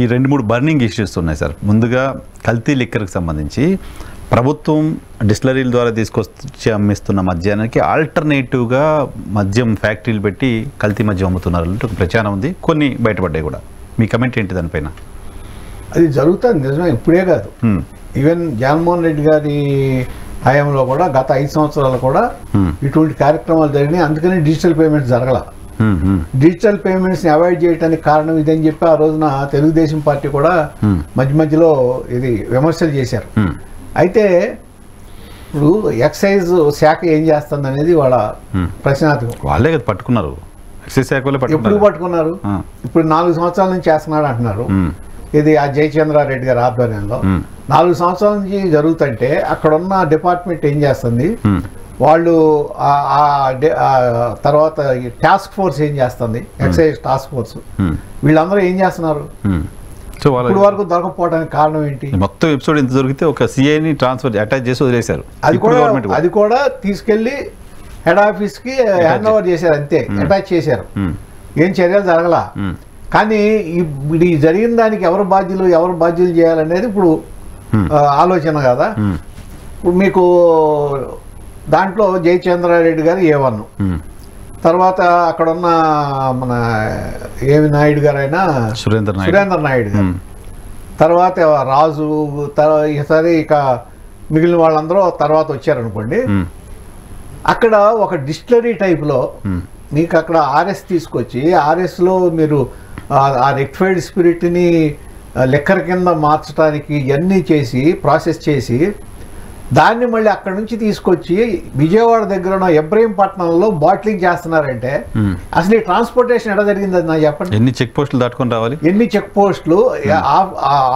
ఈ 2-3 burning issues ఉన్నాయి sir. ముందుగా కల్తీ లిక్కర్కి సంబంధించి ప్రభుత్వం డిస్టిలరీల ద్వారా తీసుకొచ్చి అమ్మిస్తున్న మద్యానికి ఆల్టర్నేటివ్గా మద్యం ఫ్యాక్టరీలు పెట్టి కల్తీ మద్యం అమ్ముతున్నారు అంటే ఒక ప్రచారం ఉంది, కొన్ని బయటపడ్డాయి కూడా. మీ కమెంట్ ఏంటి దానిపైన? అది జరుగుతుంది నిజమే, ఇప్పుడే కాదు. ఈవెన్ జగన్మోహన్ రెడ్డి గారి హయాంలో కూడా గత 5 సంవత్సరాలు కూడా ఇటువంటి కార్యక్రమాలు జరిగినాయి. అందుకని డిజిటల్ పేమెంట్స్ జరగల. డిజిటల్ పేమెంట్స్ని అవాయిడ్ చేయడానికి కారణం ఇదని చెప్పి ఆ రోజున తెలుగుదేశం పార్టీ కూడా మధ్య మధ్యలో ఇది విమర్శలు చేశారు. అయితే ఇప్పుడు ఎక్సైజ్ శాఖ ఏం చేస్తుంది అనేది వాళ్ళ ప్రశ్నార్థకం. వాళ్ళే కదా పట్టుకున్నారు, ఎక్సైజ్ శాఖ ఎప్పుడు పట్టుకున్నారు? ఇప్పుడు 4 సంవత్సరాల నుంచి చేస్తున్నాడు అంటున్నారు. ఇది ఆ జయచంద్రారెడ్డి గారి ఆధ్వర్యంలో 4 సంవత్సరాల నుంచి జరుగుతుంటే అక్కడ ఉన్న డిపార్ట్మెంట్ ఏం చేస్తుంది, వాళ్ళు తర్వాత టాస్క్ ఫోర్స్ ఏం చేస్తుంది, ఎక్సైజ్ టాస్క్ ఫోర్స్, వీళ్ళందరూ ఏం చేస్తున్నారు? ఇప్పుడు వరకు దొరకపోవడానికి కారణం ఏంటి? మొత్తం ఎపిసోడ్ ఎంత దొరికితే ఒక సిఐని ట్రాన్స్ఫర్ అటాచ్ చేసి వదిలేశారు. అది కూడా తీసుకెళ్లి హెడ్ ఆఫీస్ కి హ్యాండ్ ఓవర్ చేశారు, అంతే. అటాచ్ చేశారు, ఏం చర్యలు జరగల. కానీ ఇది జరిగిన దానికి ఎవరు బాధ్యులు చేయాలనేది ఇప్పుడు ఆలోచన కదా. ఇప్పుడు మీకు దాంట్లో జయచంద్రారెడ్డి గారు A1, తర్వాత అక్కడున్న మన ఏవి నాయుడు గారు అయినా సురేంద్ర నాయుడు గారు, తర్వాత రాజు, సరే ఇక మిగిలిన వాళ్ళందరూ తర్వాత వచ్చారనుకోండి. అక్కడ ఒక డిస్టిలరీ టైప్లో మీకు అక్కడ RS తీసుకొచ్చి RSలో మీరు ఆ రెక్టిఫైడ్ స్పిరిట్ని లెక్కర్ కింద మార్చడానికి ఇవన్నీ చేసి ప్రాసెస్ చేసి దాన్ని మళ్ళీ అక్కడ నుంచి తీసుకొచ్చి విజయవాడ దగ్గర ఉన్న ఇబ్రహీంపట్నంలో బాటిలింగ్ చేస్తున్నారంటే అసలు ఈ ట్రాన్స్పోర్టేషన్ ఎలా జరిగింది నాకు చెప్పండి. ఎన్ని చెక్ పోస్టులు దాటుకొని రావాలి? ఎన్ని చెక్ పోస్టులు?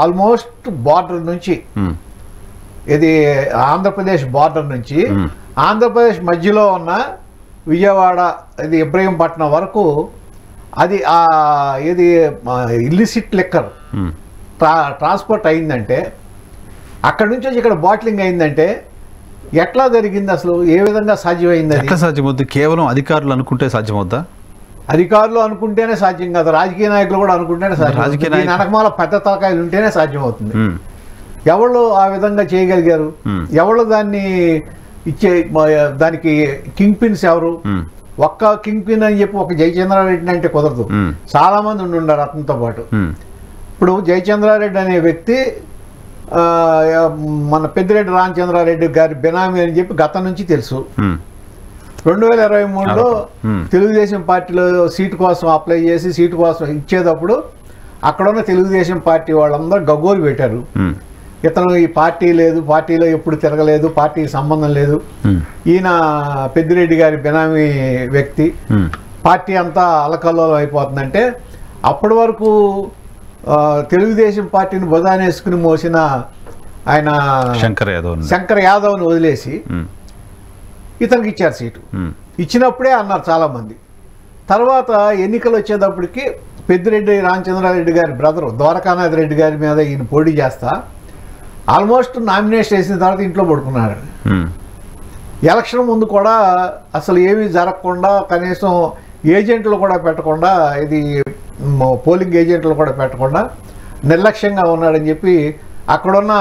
ఆల్మోస్ట్ బార్డర్ నుంచి, ఇది ఆంధ్రప్రదేశ్ బార్డర్ నుంచి ఆంధ్రప్రదేశ్ మధ్యలో ఉన్న విజయవాడ ఇది ఇబ్రహీంపట్నం వరకు అది ఇది ఇల్లిసిట్ లెక్కర్ ట్రాన్స్పోర్ట్ అయిందంటే, అక్కడ నుంచి ఇక్కడ బాటిలింగ్ అయిందంటే ఎట్లా జరిగింది? అసలు ఏ విధంగా సాధ్యమైంది? ఎట్లా సాధ్యమవుతుంది? కేవలం అధికారులు అనుకుంటే సాధ్యమవుతా? అధికారులు అనుకుంటేనే సాధ్యం కాదు, రాజకీయ నాయకులు కూడా అనుకుంటేనే సాధ్యం. వెనకమాల పెద్ద తలకాయలు ఉంటేనే సాధ్యమవుతుంది. ఎవరు ఆ విధంగా చేయగలిగారు? ఎవరు దాన్ని దానికి కింగ్ పిన్స్ ఎవరు? ఒక్క కింగ్ పిన్ అని చెప్పి ఒక జయచంద్రారెడ్డి అంటే కుదరదు, చాలా మంది ఉండారు అతనితో పాటు. ఇప్పుడు జయచంద్రారెడ్డి అనే వ్యక్తి మన పెద్దిరెడ్డి రామచంద్రారెడ్డి గారి బినామీ అని చెప్పి గతం నుంచి తెలుసు. 2023లో తెలుగుదేశం పార్టీలో సీటు కోసం అప్లై చేసి సీటు కోసం ఇచ్చేటప్పుడు అక్కడున్న తెలుగుదేశం పార్టీ వాళ్ళందరూ గగ్గోలు పెట్టారు. ఇతను ఈ పార్టీ లేదు, పార్టీలో ఎప్పుడు తిరగలేదు, పార్టీకి సంబంధం లేదు, ఈయన పెద్దిరెడ్డి గారి బినామీ వ్యక్తి, పార్టీ అంతా అలకల్లోలం అయిపోతుందంటే అప్పటి వరకు తెలుగుదేశం పార్టీని బుధానేసుకుని మోసిన ఆయన శంకర్ యాదవ్ని వదిలేసి ఇతనికి ఇచ్చారు సీటు. ఇచ్చినప్పుడే అన్నారు చాలామంది. తర్వాత ఎన్నికలు వచ్చేటప్పటికి పెద్దిరెడ్డి రామచంద్రారెడ్డి గారి బ్రదరు ద్వారకానాథ్ రెడ్డి గారి మీద ఈయన పోటీ చేస్తా ఆల్మోస్ట్ నామినేషన్ వేసిన తర్వాత ఇంట్లో పడుకున్నాడు. ఎలక్షన్ ముందు కూడా అసలు ఏమీ జరగకుండా, కనీసం ఏజెంట్లు కూడా పెట్టకుండా, ఇది పోలింగ్ ఏజెంట్లు కూడా పెట్టకుండా నిర్లక్ష్యంగా ఉన్నాడని చెప్పి అక్కడున్న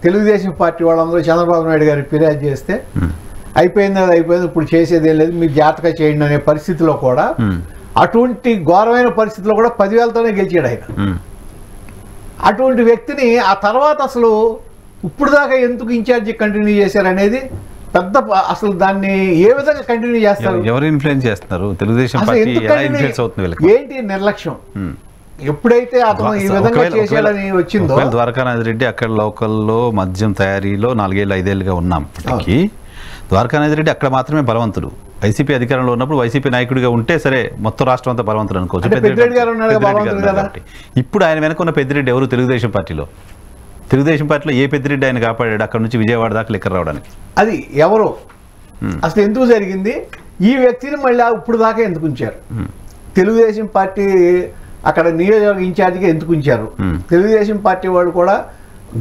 తెలుగుదేశం పార్టీ వాళ్ళందరూ చంద్రబాబు నాయుడు గారికి ఫిర్యాదు చేస్తే అయిపోయింది, ఇప్పుడు చేసేది ఏం లేదు, మీరు జాగ్రత్తగా చేయండి అనే పరిస్థితిలో కూడా, అటువంటి ఘోరమైన పరిస్థితిలో కూడా 10,000తోనే గెలిచాడు ఆయన. అటువంటి వ్యక్తిని ఆ తర్వాత అసలు ఇప్పుడు దాకా ఎందుకు ఇన్ఛార్జి కంటిన్యూ చేశారనేది పెద్ద, అసలు దాన్ని ఏ విధంగా కంటిన్యూ చేస్తారు? ఎవరు ఇన్ఫ్లుయెన్స్ చేస్తున్నారు? తెలుగుదేశం పార్టీ ఎలా ఇన్ఫ్లుయెన్స్ అవుతుంది? ఏంటి నిర్లక్ష్యం? ఎప్పుడైతే అతను ఈ విధంగా చేశాడని వచ్చిందో, ద్వారకానాథ్ రెడ్డి అక్కడ లోకల్లో మద్యం తయారీలో 4-5 ఉన్నప్పటికీ ద్వారకానాథ్ రెడ్డి అక్కడ మాత్రమే బలవంతుడు. వైసీపీ అధికారంలో ఉన్నప్పుడు వైసీపీ నాయకుడిగా ఉంటే సరే మొత్తం రాష్ట్రం అంతా బలవంతుడు అనుకోవచ్చు. ఇప్పుడు ఆయన వెనక ఉన్న పెద్దిరెడ్డి ఎవరు? తెలుగుదేశం పార్టీలో ఏ పెద్దిరెడ్డి ఆయన కాపాడాడు అక్కడ నుంచి విజయవాడ దాకా లెక్కర్ రావడానికి? అది ఎవరు? అసలు ఎందుకు జరిగింది? ఈ వ్యక్తిని మళ్ళీ ఇప్పుడు దాకా ఎందుకు ఉంచారు? తెలుగుదేశం పార్టీ అక్కడ నియోజకవర్గ ఇన్ఛార్జిగా ఎందుకు ఉంచారు? తెలుగుదేశం పార్టీ వాళ్ళు కూడా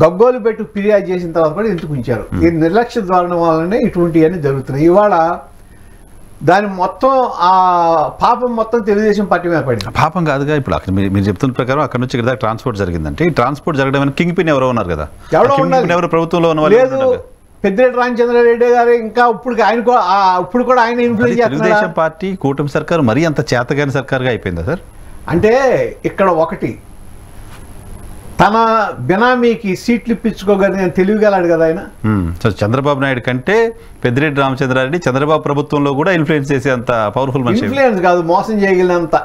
గగ్గోలు పెట్టి ఫిర్యాదు చేసిన తర్వాత కూడా ఎందుకు ఉంచారు? ఈ నిర్లక్ష్య ధోరణి వల్లనే ఇటువంటివన్నీ జరుగుతున్నాయి. ఇవాళ దాని మొత్తం ఆ పాపం మొత్తం తెలుగుదేశం పార్టీ మీద పడింది. పాపం కాదుగా, ఇప్పుడు అక్కడ మీరు చెప్తున్న ప్రకారం అక్కడ నుంచి ఇక్కడ దాకా ట్రాన్స్పోర్ట్ జరిగిందంటే ఈ ట్రాన్స్పోర్ట్ జరగడం కింగ్ పిన్ ఎవరో ఉన్నారు కదా, ఎవరో ఉండాలి. ఎవరు ప్రభుత్వంలో ఉన్న లేదు, పెద్దిరెడ్డి రామచంద్రారెడ్డి గారు ఇంకా ఇప్పుడు కూడా ఆయన ఇన్ఫ్లుయెన్స్ చేస్తున్నారు. తెలుగుదేశం పార్టీ కూటమి సర్కారు మరీ అంత చేతగాని సర్కారుగా అయిపోయిందా సార్? అంటే ఇక్కడ ఒకటి, తన బినామీకి సీట్లు ఇప్పించుకోగలిగిన తెలివిగలాడు కదా ఆయన. సో చంద్రబాబు నాయుడు కంటే పెద్దిరెడ్డి రామచంద్రారెడ్డి చంద్రబాబు ప్రభుత్వంలో కూడా ఇన్ఫ్లుయెన్స్ చేసే అంత పవర్ఫుల్ మనిషి. ఇన్ఫ్లుయెన్స్ కాదు, మోసం చేయగలిగినంత.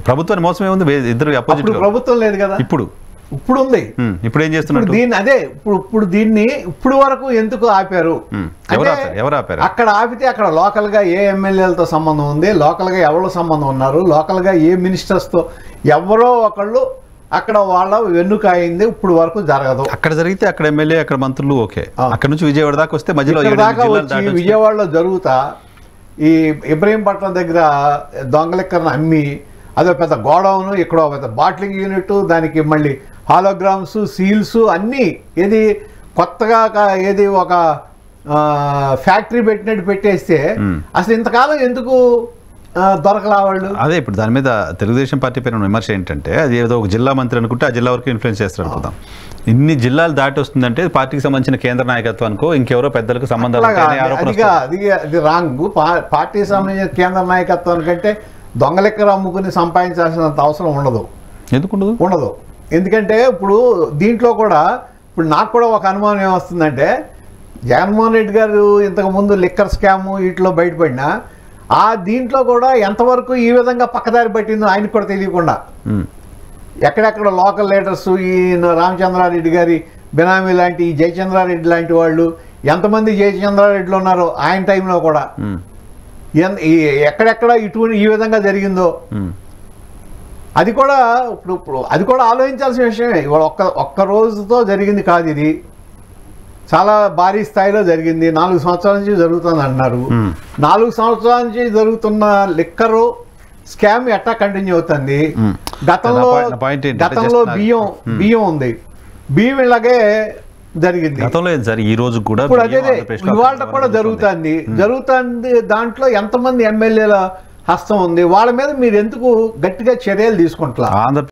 ప్రభుత్వాన్ని మోసం ఏముంది, ఇద్దరు అపోజిట్. ప్రభుత్వం లేదు కదా, ఇప్పుడు ఉంది. ఇప్పుడు ఏం చేస్తున్నారు దీన్ని? అదే ఇప్పుడు దీన్ని ఇప్పుడు వరకు ఎందుకు ఆపారు? ఎవరు ఆపారు? అక్కడ ఆపితే అక్కడ లోకల్ గా ఏ ఎమ్మెల్యేలతో సంబంధం ఉంది, లోకల్ గా ఎవరు సంబంధం ఉన్నారు, లోకల్ గా ఏ మినిస్టర్స్ తో ఎవరో ఒకళ్ళు అక్కడ వాళ్ళ వెన్నుక అయింది. ఇప్పుడు వరకు జరగదు. అక్కడ జరిగితే అక్కడ ఎమ్మెల్యే, అక్కడ మంత్రులు ఓకే. అక్కడ నుంచి విజయవాడ దాకా వస్తే మధ్యలో దాకా వచ్చి విజయవాడలో జరుగుతా ఈ ఇబ్రహీంపట్నం దగ్గర దొంగలెక్కర్ని అమ్మి అదో పెద్ద గోడౌన్, ఇక్కడ పెద్ద బాట్లింగ్ యూనిట్, దానికి మళ్ళీ హాలోగ్రామ్స్, సీల్స్ అన్నీ ఏది కొత్తగా ఏది ఒక ఫ్యాక్టరీ పెట్టినట్టు పెట్టేస్తే అసలు ఇంతకాలం ఎందుకు దొరకలా వాళ్ళు? అదే ఇప్పుడు దాని మీద తెలుగుదేశం పార్టీ పైన విమర్శ ఏంటంటే, అది ఏదో ఒక జిల్లా మంత్రి అనుకుంటే ఆ జిల్లా వరకు ఇన్ఫ్లుయెన్స్ చేస్తారు అనుకుందాం. ఇన్ని జిల్లాలు దాటి వస్తుందంటే పార్టీకి సంబంధించిన కేంద్ర నాయకత్వానికో ఇంకెవరో పెద్దలకు సంబంధాలు అది రాంగ్. పార్టీకి సంబంధించిన కేంద్ర నాయకత్వానికంటే దొంగలెక్కర అమ్ముకుని సంపాదించాల్సినంత అవసరం ఉండదు. ఎందుకుండదు? ఉండదు. ఎందుకంటే ఇప్పుడు దీంట్లో కూడా ఇప్పుడు నాకు కూడా ఒక అనుమానం ఏమొస్తుందంటే, జగన్మోహన్ రెడ్డి గారు ఇంతకుముందు లిక్కర్ స్కామ్ వీటిలో బయటపడినా దీంట్లో కూడా ఎంతవరకు ఈ విధంగా పక్కదారి పట్టిందో ఆయనకు కూడా తెలియకుండా ఎక్కడెక్కడ లోకల్ లీడర్స్, ఈ రామచంద్రారెడ్డి గారి బినామీ లాంటి ఈ జయచంద్రారెడ్డి లాంటి వాళ్ళు ఎంతమంది జయచంద్రారెడ్డిలు ఉన్నారో ఆయన టైంలో కూడా ఎక్కడెక్కడ ఇటువంటి ఈ విధంగా జరిగిందో అది కూడా ఇప్పుడు అది కూడా ఆలోచించాల్సిన విషయమే. ఇవాళ ఒక్క రోజుతో జరిగింది కాదు, ఇది చాలా భారీ స్థాయిలో జరిగింది. 4 సంవత్సరాల నుంచి జరుగుతుంది అంటున్నారు. 4 సంవత్సరాల నుంచి జరుగుతున్న లిక్కరు స్కామ్ ఎట్టా కంటిన్యూ అవుతుంది. గతంలో బియ్యం ఉంది, బియ్యం ఇలాగే జరిగింది గతంలో. ఈ రోజు కూడా ఇప్పుడు అదే ఇవాళ కూడా జరుగుతుంది. దాంట్లో ఎంతమంది ఎమ్మెల్యేల హస్తం ఉంది, వాళ్ళ మీద మీరు ఎందుకు గట్టిగా చర్యలు తీసుకుంటారు?